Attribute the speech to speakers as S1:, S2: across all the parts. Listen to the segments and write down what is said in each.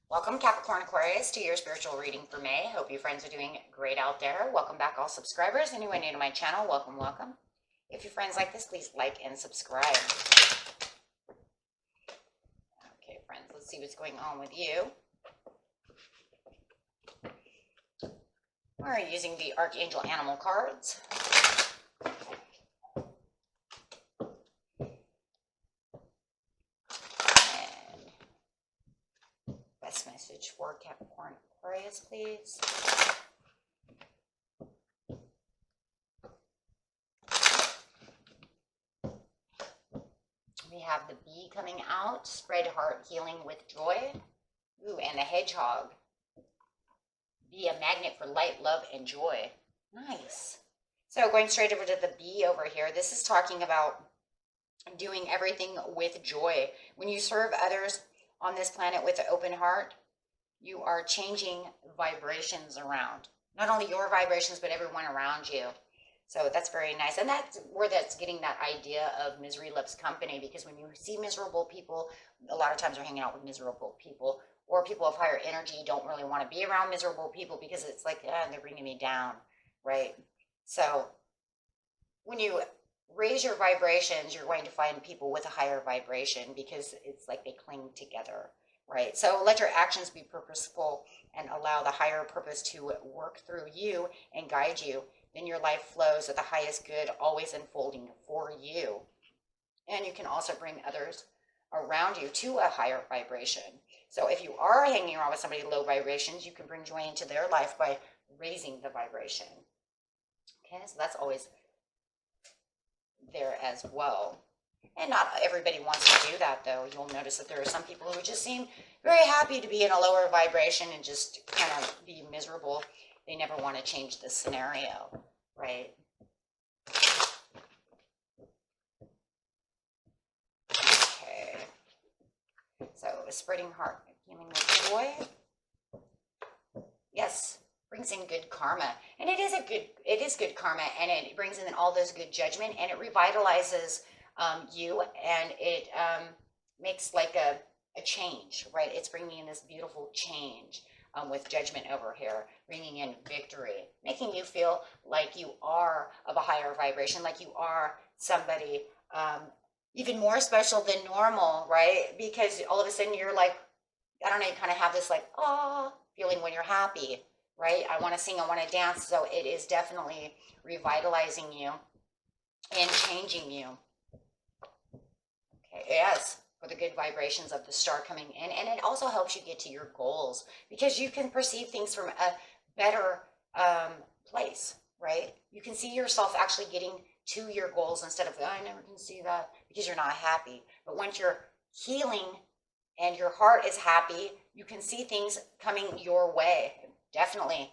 S1: Welcome, Capricorn Aquarius, to your spiritual reading for May. Hope you friends are doing great out there. Welcome back, all subscribers. Anyone new to my channel, welcome, welcome. If your friends like this, please like and subscribe. Okay, friends, let's see what's going on with you. We're using the Archangel Animal cards. Best message for Capricorn Aquarius, please. We have the bee coming out, spread heart healing with joy. Ooh, and the hedgehog. Be a magnet for light, love, and joy. Nice. So going straight over to the bee over here, this is talking about doing everything with joy. When you serve others on this planet with an open heart, you are changing vibrations around. Not only your vibrations, but everyone around you. So that's very nice. And that's where that's getting that idea of misery loves company, because when you see miserable people, a lot of times they're hanging out with miserable people, or people of higher energy don't really want to be around miserable people because it's like, they're bringing me down, right? So when you raise your vibrations, you're going to find people with a higher vibration because it's like they cling together, right? So let your actions be purposeful and allow the higher purpose to work through you and guide you. Then your life flows at the highest good, always unfolding for you. And you can also bring others around you to a higher vibration. So if you are hanging around with somebody low vibrations, you can bring joy into their life by raising the vibration. Okay, so that's always there as well. And not everybody wants to do that, though. You'll notice that there are some people who just seem very happy to be in a lower vibration and just kind of be miserable. They never want to change the scenario, right? Okay. So spreading heart, healing with joy. Yes, brings in good karma, and it is good karma, and it brings in all those good judgment, and it revitalizes you, and it makes like a change, right? It's bringing in this beautiful change with judgment over here, bringing in victory, making you feel like you are of a higher vibration, like you are somebody even more special than normal, right? Because all of a sudden you're like, I don't know, you kind of have this like, oh, feeling when you're happy, right? I want to sing, I want to dance. So it is definitely revitalizing you and changing you. Okay, yes, for the good vibrations of the star coming in. And it also helps you get to your goals because you can perceive things from a better place, right? You can see yourself actually getting to your goals instead of, oh, I never can see that, because you're not happy. But once you're healing and your heart is happy, you can see things coming your way. Definitely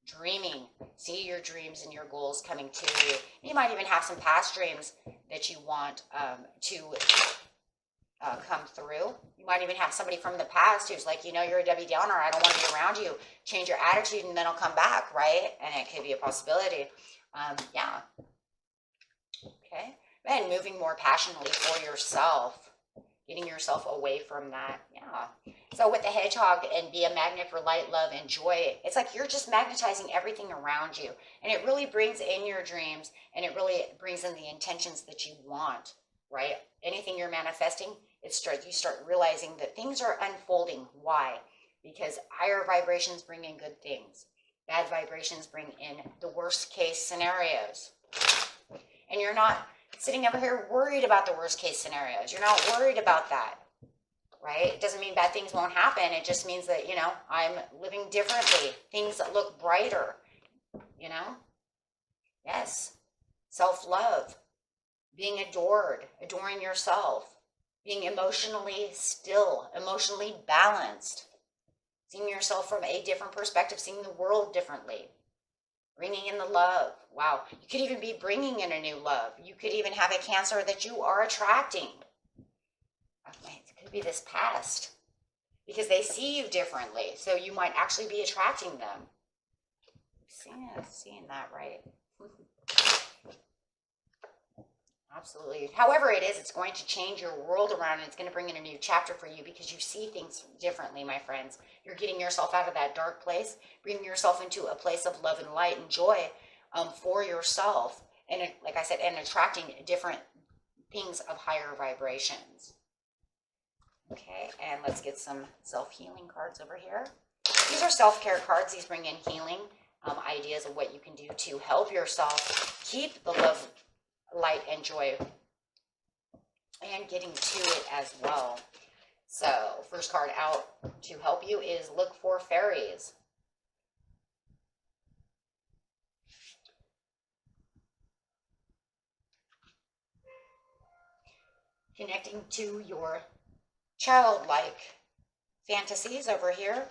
S1: dreaming. See your dreams and your goals coming to you. You might even have some past dreams that you want to come through. You might even have somebody from the past who's like, you're a Debbie Downer, I don't want to be around you. Change your attitude and then I'll come back, right? And it could be a possibility. Yeah. Okay. And moving more passionately for yourself. Getting yourself away from that. Yeah. So with the hedgehog and be a magnet for light, love, and joy, it's like you're just magnetizing everything around you. And it really brings in your dreams, and it really brings in the intentions that you want, right? Anything you're manifesting, you start realizing that things are unfolding. Why? Because higher vibrations bring in good things. Bad vibrations bring in the worst case scenarios. And you're not sitting over here worried about the worst case scenarios. You're not worried about that, right? It doesn't mean bad things won't happen. It just means that, I'm living differently. Things that look brighter, Yes. Self-love, being adored, adoring yourself, being emotionally still, emotionally balanced, seeing yourself from a different perspective, seeing the world differently. Bringing in the love. Wow. You could even be bringing in a new love. You could even have a Cancer that you are attracting. Okay, it could be this past. Because they see you differently. So you might actually be attracting them. Seeing that right. Absolutely. However it is, it's going to change your world around, and it's going to bring in a new chapter for you because you see things differently, my friends. You're getting yourself out of that dark place, bringing yourself into a place of love and light and joy for yourself. And like I said, and attracting different things of higher vibrations. Okay, and let's get some self-healing cards over here. These are self-care cards. These bring in healing ideas of what you can do to help yourself keep the love, light, and joy, and getting to it as well. So, first card out to help you is look for fairies. Connecting to your childlike fantasies over here.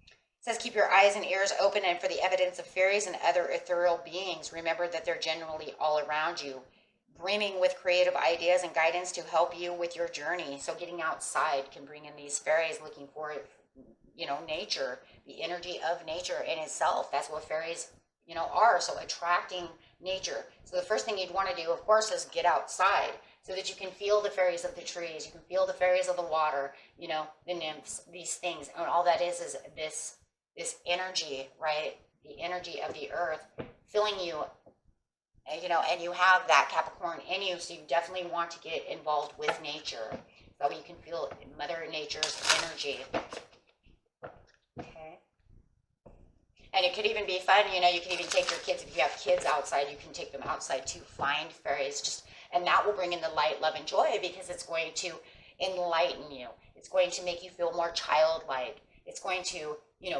S1: It says keep your eyes and ears open and for the evidence of fairies and other ethereal beings. Remember that they're generally all around you, brimming with creative ideas and guidance to help you with your journey. So getting outside can bring in these fairies, looking for, nature, the energy of nature in itself. That's what fairies, are. So attracting nature. So the first thing you'd want to do, of course, is get outside so that you can feel the fairies of the trees. You can feel the fairies of the water, the nymphs, these things. And all that is this energy, right? The energy of the earth filling you, and you have that Capricorn in you, so you definitely want to get involved with nature. So you can feel Mother Nature's energy. Okay. And it could even be fun, you can even take your kids, if you have kids outside, you can take them outside to find fairies, and that will bring in the light, love, and joy because it's going to enlighten you. It's going to make you feel more childlike. It's going to,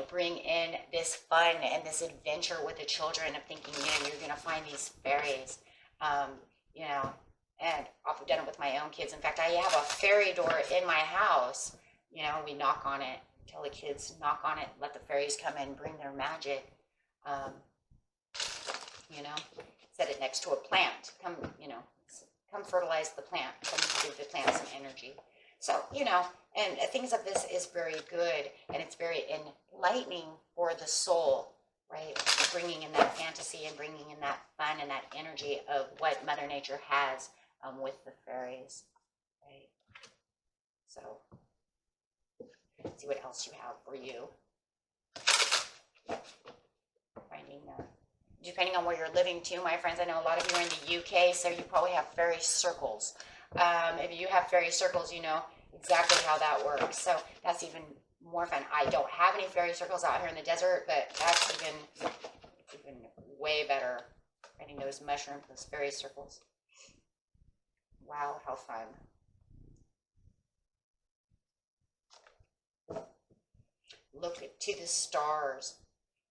S1: bring in this fun and this adventure with the children of thinking, you're going to find these fairies, and I've done it with my own kids. In fact, I have a fairy door in my house. We knock on it, tell the kids, knock on it, let the fairies come in, bring their magic, set it next to a plant, come fertilize the plant, come give the plant some energy. So, and things of this is very good, and it's very enlightening for the soul, right? Bringing in that fantasy and bringing in that fun and that energy of what Mother Nature has with the fairies, right? So, let's see what else you have for you. Finding depending on where you're living too, my friends, I know a lot of you are in the UK, so you probably have fairy circles. If you have fairy circles, you know exactly how that works. So that's even more fun. I don't have any fairy circles out here in the desert, but that's even way better. Finding those mushrooms, those fairy circles. Wow, how fun. Look to the stars.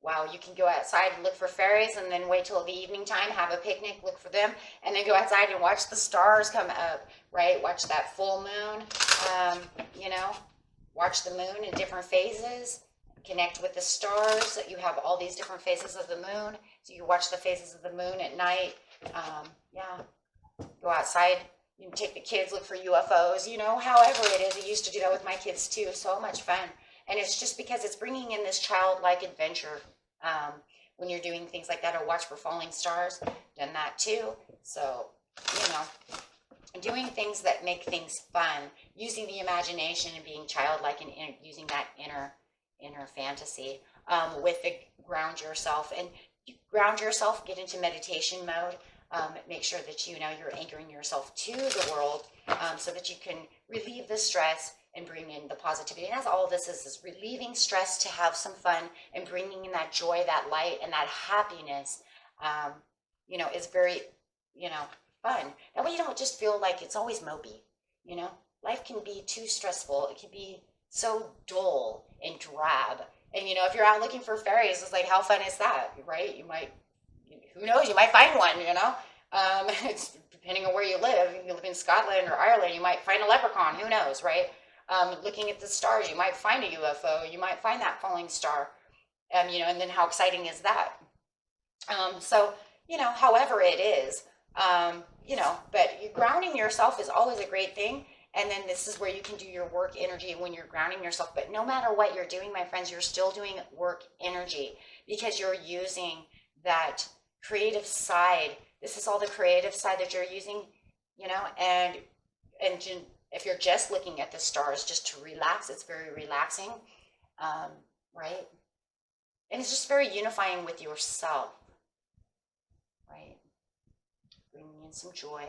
S1: Wow, you can go outside and look for fairies and then wait till the evening time, have a picnic, look for them, and then go outside and watch the stars come up, right? Watch that full moon, watch the moon in different phases, connect with the stars. You have all these different phases of the moon, so you watch the phases of the moon at night. Go outside, you can take the kids, look for UFOs, however it is. I used to do that with my kids too, so much fun. And it's just because it's bringing in this childlike adventure when you're doing things like that, or watch for falling stars, done that too. So, doing things that make things fun, using the imagination and being childlike and using that inner fantasy with the ground yourself. And you ground yourself, get into meditation mode. Make sure that you're anchoring yourself to the world so that you can relieve the stress and bring in the positivity. And that's all this is relieving stress to have some fun and bringing in that joy, that light, and that happiness, is very, fun. That way you don't just feel like it's always mopey, Life can be too stressful. It can be so dull and drab. And, if you're out looking for fairies, it's like, how fun is that, right? You might, who knows, you might find one, It's depending on where you live. If you live in Scotland or Ireland, you might find a leprechaun, who knows, right? Looking at the stars, you might find a UFO, you might find that falling star, and then how exciting is that? So, however it is, but grounding yourself is always a great thing. And then this is where you can do your work energy when you're grounding yourself. But no matter what you're doing, my friends, you're still doing work energy because you're using that creative side This is all the creative side that you're using, you know, and if you're just looking at the stars just to relax, it's very relaxing, right? And it's just very unifying with yourself, right? Bringing in some joy.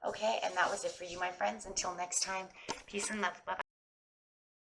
S1: Okay, and that was it for you, my friends. Until next time, peace and love. Bye-bye.